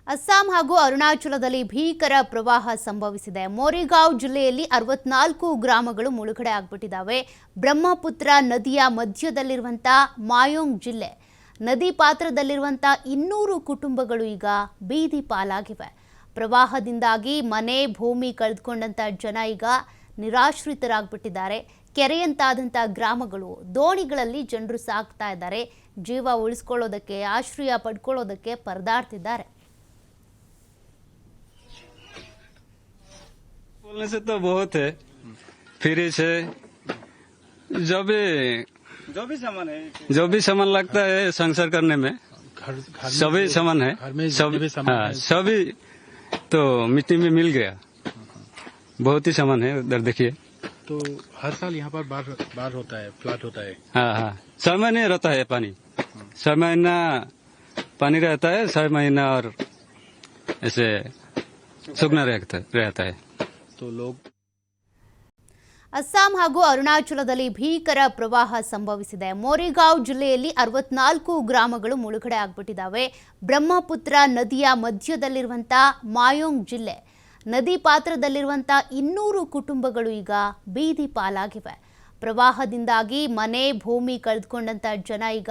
ಅಸ್ಸಾಂ ಹಾಗೂ ಅರುಣಾಚಲದಲ್ಲಿ ಭೀಕರ ಪ್ರವಾಹ ಸಂಭವಿಸಿದೆ. ಮೋರಿಗಾಂವ್ ಜಿಲ್ಲೆಯಲ್ಲಿ 64 ಗ್ರಾಮಗಳು ಮುಳುಗಡೆ ಆಗಿಬಿಟ್ಟಿದ್ದಾವೆ. ಬ್ರಹ್ಮಪುತ್ರ ನದಿಯ ಮಧ್ಯದಲ್ಲಿರುವಂತಹ ಮಾಯೋಂಗ್ ಜಿಲ್ಲೆ ನದಿ ಪಾತ್ರದಲ್ಲಿರುವಂತ 200 ಕುಟುಂಬಗಳು ಈಗ ಬೀದಿ ಪಾಲಾಗಿವೆ. ಪ್ರವಾಹದಿಂದಾಗಿ ಮನೆ ಭೂಮಿ ಕಳೆದುಕೊಂಡಂತ ಜನ ಈಗ ನಿರಾಶ್ರಿತರಾಗಿಬಿಟ್ಟಿದ್ದಾರೆ. ಕೆರೆಯಂತಾದಂತ ಗ್ರಾಮಗಳು ದೋಣಿಗಳಲ್ಲಿ ಜನರು ಸಾಕ್ತಾ ಇದ್ದಾರೆ. ಜೀವ ಉಳಿಸಿಕೊಳ್ಳೋದಕ್ಕೆ ಆಶ್ರಯ ಪಡ್ಕೊಳ್ಳೋದಕ್ಕೆ ಪರದಾಡ್ತಿದ್ದಾರೆ. बोलने से तो बहुत है, फ्रिज है, जो भी सामान लगता है संसार करने में सभी सामान है, सभी तो मिट्टी में मिल गया। बहुत ही सामान है उधर देखिए। तो हर साल यहाँ पर बाढ़ होता है, फ्लड होता है। हाँ 6 महीने रहता है पानी, 6 महीना पानी रहता है, 6 महीना और ऐसे सूखना रहता है। तो लोग ಅಸ್ಸಾಂ ಹಾಗೂ ಅರುಣಾಚಲದಲ್ಲಿ ಭೀಕರ ಪ್ರವಾಹ ಸಂಭವಿಸಿದೆ. ಮೋರಿಗಾಂವ್ ಜಿಲ್ಲೆಯಲ್ಲಿ 64 ಗ್ರಾಮಗಳು ಮುಳುಗಡೆ ಆಗಿಬಿಟ್ಟಿದ್ದಾವೆ. ಬ್ರಹ್ಮಪುತ್ರ ನದಿಯ ಮಧ್ಯದಲ್ಲಿರುವಂತಹ ಮಾಯೋಂಗ್ ಜಿಲ್ಲೆ ನದಿ ಪಾತ್ರದಲ್ಲಿರುವಂತಹ 200 ಕುಟುಂಬಗಳು ಈಗ ಬೀದಿ ಪಾಲಾಗಿವೆ. ಪ್ರವಾಹದಿಂದಾಗಿ ಮನೆ ಭೂಮಿ ಕಳೆದುಕೊಂಡಂತ ಜನ ಈಗ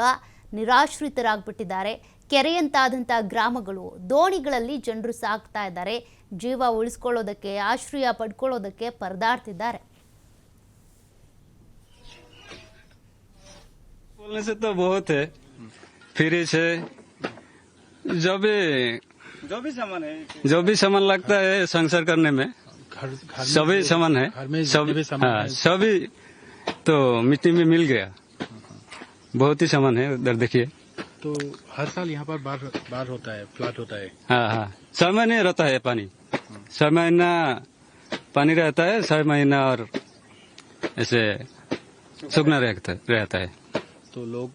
ನಿರಾಶ್ರಿತರಾಗಿಬಿಟ್ಟಿದ್ದಾರೆ. ಕೆರೆಯಂತಾದಂಥ ಗ್ರಾಮಗಳು ದೋಣಿಗಳಲ್ಲಿ ಜನರು ಸಾಕ್ತಾ ಇದ್ದಾರೆ. ಜೀವ ಉಳಿಸಿಕೊಳ್ಳೋದಕ್ಕೆ ಆಶ್ರಯ ಪಡ್ಕೊಳ್ಳೋದಕ್ಕೆ ಪರದಾಡ್ತಿದ್ದಾರೆ. बोलने से तो बहुत है, फ्रिज है, जो भी सामान लगता है संसार करने में सभी सामान है, सभी तो मिट्टी में मिल गया। बहुत ही सामान है उधर देखिए। तो हर साल यहाँ पर बाढ़ होता है, फ्लड होता है। हाँ 6 महीने रहता है पानी, 6 महीना पानी रहता है, 6 महीना और ऐसे सूखना रहता है। तो लोग